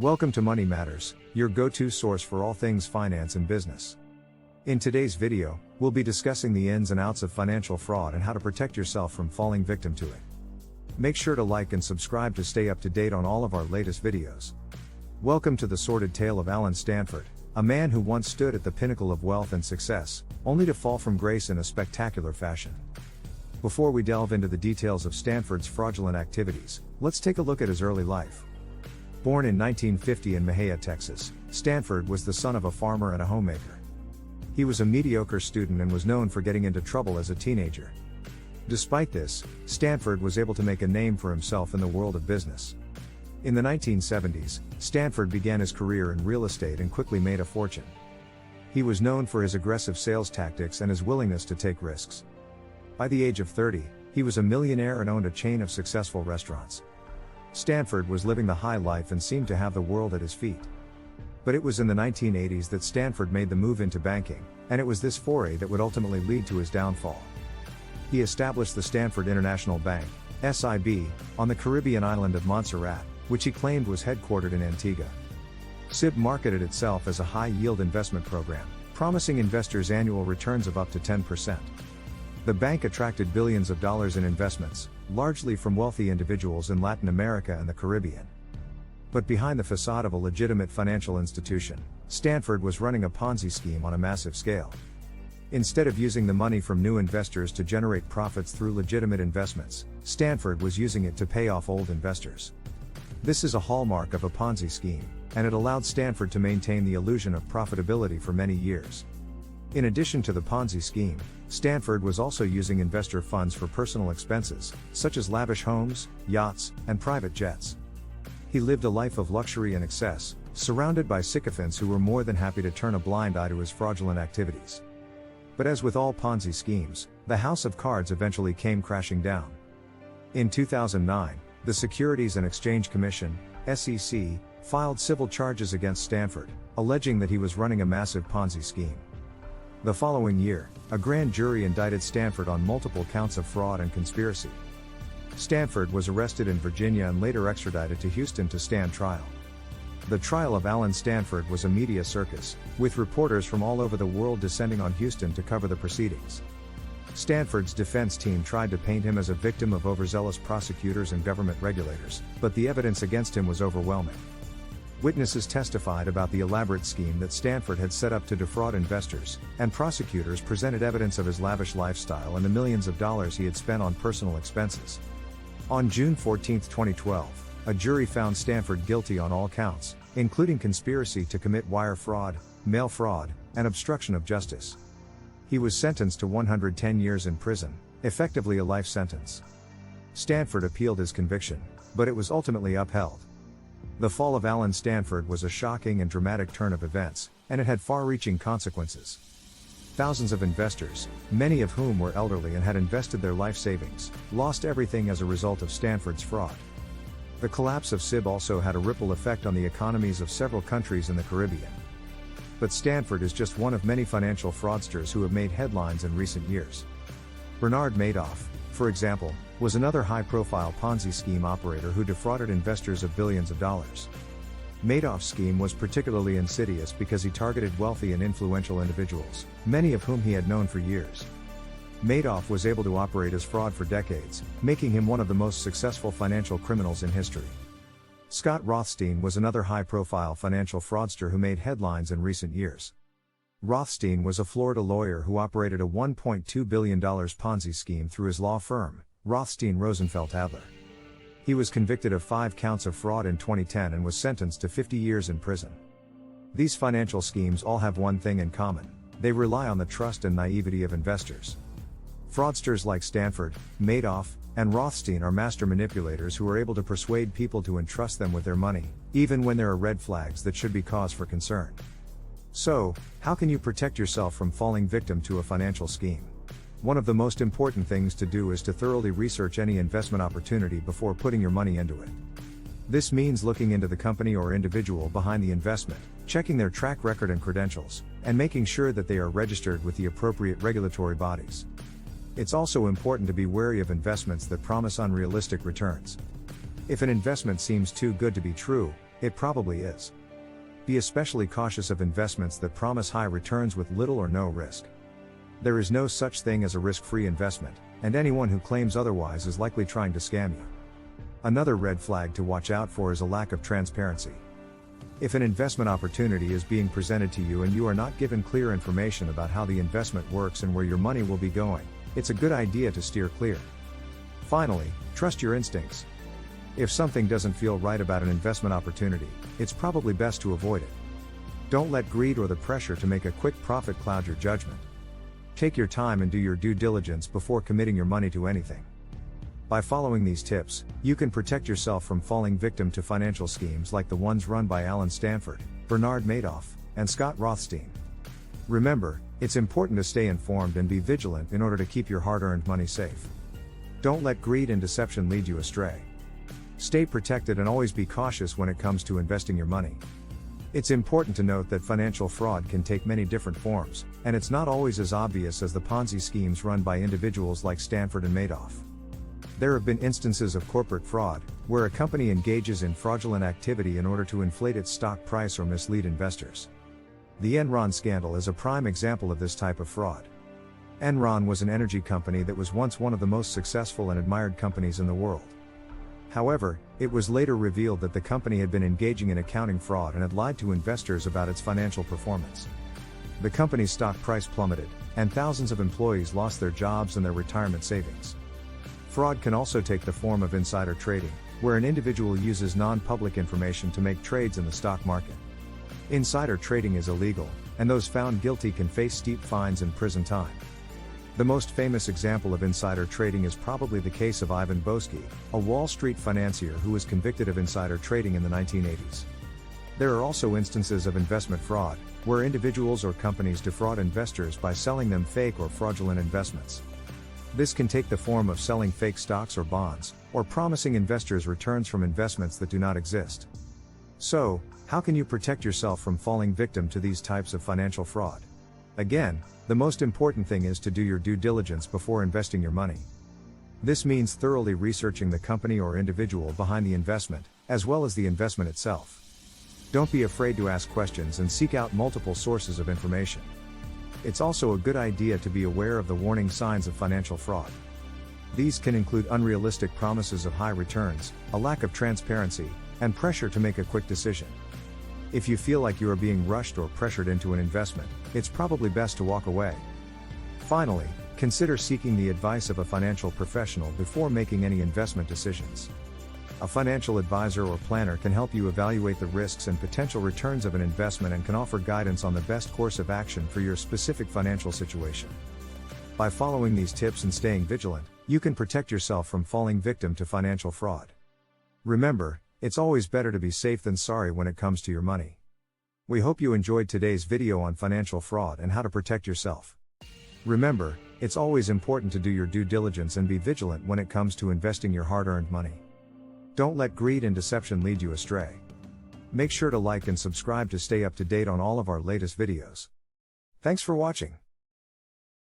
Welcome to Money Matters, your go-to source for all things finance and business. In today's video, we'll be discussing the ins and outs of financial fraud and how to protect yourself from falling victim to it. Make sure to like and subscribe to stay up to date on all of our latest videos. Welcome to the sordid tale of Allen Stanford, a man who once stood at the pinnacle of wealth and success, only to fall from grace in a spectacular fashion. Before we delve into the details of Stanford's fraudulent activities, let's take a look at his early life. Born in 1950 in Mejia, Texas, Stanford was the son of a farmer and a homemaker. He was a mediocre student and was known for getting into trouble as a teenager. Despite this, Stanford was able to make a name for himself in the world of business. In the 1970s, Stanford began his career in real estate and quickly made a fortune. He was known for his aggressive sales tactics and his willingness to take risks. By the age of 30, he was a millionaire and owned a chain of successful restaurants. Stanford was living the high life and seemed to have the world at his feet. But it was in the 1980s that Stanford made the move into banking, and it was this foray that would ultimately lead to his downfall. He established the Stanford International Bank, SIB, on the Caribbean island of Montserrat, which he claimed was headquartered in Antigua. SIB marketed itself as a high-yield investment program, promising investors annual returns of up to 10%. The bank attracted billions of dollars in investments, largely from wealthy individuals in Latin America and the Caribbean. But behind the facade of a legitimate financial institution, Stanford was running a Ponzi scheme on a massive scale. Instead of using the money from new investors to generate profits through legitimate investments, Stanford was using it to pay off old investors. This is a hallmark of a Ponzi scheme, and it allowed Stanford to maintain the illusion of profitability for many years. In addition to the Ponzi scheme, Stanford was also using investor funds for personal expenses, such as lavish homes, yachts, and private jets. He lived a life of luxury and excess, surrounded by sycophants who were more than happy to turn a blind eye to his fraudulent activities. But as with all Ponzi schemes, the house of cards eventually came crashing down. In 2009, the Securities and Exchange Commission, SEC, filed civil charges against Stanford, alleging that he was running a massive Ponzi scheme. The following year, a grand jury indicted Stanford on multiple counts of fraud and conspiracy. Stanford was arrested in Virginia and later extradited to Houston to stand trial. The trial of Allen Stanford was a media circus, with reporters from all over the world descending on Houston to cover the proceedings. Stanford's defense team tried to paint him as a victim of overzealous prosecutors and government regulators, but the evidence against him was overwhelming. Witnesses testified about the elaborate scheme that Stanford had set up to defraud investors, and prosecutors presented evidence of his lavish lifestyle and the millions of dollars he had spent on personal expenses. On June 14, 2012, a jury found Stanford guilty on all counts, including conspiracy to commit wire fraud, mail fraud, and obstruction of justice. He was sentenced to 110 years in prison, effectively a life sentence. Stanford appealed his conviction, but it was ultimately upheld. The fall of Allen Stanford was a shocking and dramatic turn of events, and it had far-reaching consequences. Thousands of investors, many of whom were elderly and had invested their life savings, lost everything as a result of Stanford's fraud. The collapse of SIB also had a ripple effect on the economies of several countries in the Caribbean. But Stanford is just one of many financial fraudsters who have made headlines in recent years. Bernard Madoff, for example, was another high-profile Ponzi scheme operator who defrauded investors of billions of dollars. Madoff's scheme was particularly insidious because he targeted wealthy and influential individuals, many of whom he had known for years. Madoff was able to operate his fraud for decades, making him one of the most successful financial criminals in history. Scott Rothstein was another high-profile financial fraudster who made headlines in recent years. Rothstein was a Florida lawyer who operated a $1.2 billion Ponzi scheme through his law firm, Rothstein Rosenfeld Adler. He was convicted of 5 counts of fraud in 2010 and was sentenced to 50 years in prison. These financial schemes all have one thing in common: they rely on the trust and naivety of investors. Fraudsters like Stanford, Madoff, and Rothstein are master manipulators who are able to persuade people to entrust them with their money, even when there are red flags that should be cause for concern. So, how can you protect yourself from falling victim to a financial scheme? One of the most important things to do is to thoroughly research any investment opportunity before putting your money into it. This means looking into the company or individual behind the investment, checking their track record and credentials, and making sure that they are registered with the appropriate regulatory bodies. It's also important to be wary of investments that promise unrealistic returns. If an investment seems too good to be true, It probably is. Be especially cautious of investments that promise high returns with little or no risk. There is no such thing as a risk-free investment, and anyone who claims otherwise is likely trying to scam you. Another red flag to watch out for is a lack of transparency. If an investment opportunity is being presented to you and you are not given clear information about how the investment works and where your money will be going, it's a good idea to steer clear. Finally, trust your instincts. If something doesn't feel right about an investment opportunity, it's probably best to avoid it. Don't let greed or the pressure to make a quick profit cloud your judgment. Take your time and do your due diligence before committing your money to anything. By following these tips, you can protect yourself from falling victim to financial schemes like the ones run by Allen Stanford, Bernard Madoff, and Scott Rothstein. Remember, it's important to stay informed and be vigilant in order to keep your hard-earned money safe. Don't let greed and deception lead you astray. Stay protected and always be cautious when it comes to investing your money. It's important to note that financial fraud can take many different forms, and it's not always as obvious as the Ponzi schemes run by individuals like Stanford and Madoff. There have been instances of corporate fraud, where a company engages in fraudulent activity in order to inflate its stock price or mislead investors. The Enron scandal is a prime example of this type of fraud. Enron was an energy company that was once one of the most successful and admired companies in the world. However, it was later revealed that the company had been engaging in accounting fraud and had lied to investors about its financial performance. The company's stock price plummeted, and thousands of employees lost their jobs and their retirement savings. Fraud can also take the form of insider trading, where an individual uses non-public information to make trades in the stock market. Insider trading is illegal, and those found guilty can face steep fines and prison time. The most famous example of insider trading is probably the case of Ivan Boesky, a Wall Street financier who was convicted of insider trading in the 1980s. There are also instances of investment fraud, where individuals or companies defraud investors by selling them fake or fraudulent investments. This can take the form of selling fake stocks or bonds, or promising investors returns from investments that do not exist. So, how can you protect yourself from falling victim to these types of financial fraud? Again, the most important thing is to do your due diligence before investing your money. This means thoroughly researching the company or individual behind the investment, as well as the investment itself. Don't be afraid to ask questions and seek out multiple sources of information. It's also a good idea to be aware of the warning signs of financial fraud. These can include unrealistic promises of high returns, a lack of transparency, and pressure to make a quick decision. If you feel like you are being rushed or pressured into an investment, it's probably best to walk away. Finally, consider seeking the advice of a financial professional before making any investment decisions. A financial advisor or planner can help you evaluate the risks and potential returns of an investment and can offer guidance on the best course of action for your specific financial situation. By following these tips and staying vigilant, you can protect yourself from falling victim to financial fraud. Remember, it's always better to be safe than sorry when it comes to your money. We hope you enjoyed today's video on financial fraud and how to protect yourself. Remember, it's always important to do your due diligence and be vigilant when it comes to investing your hard-earned money. Don't let greed and deception lead you astray. Make sure to like and subscribe to stay up to date on all of our latest videos. Thanks for watching.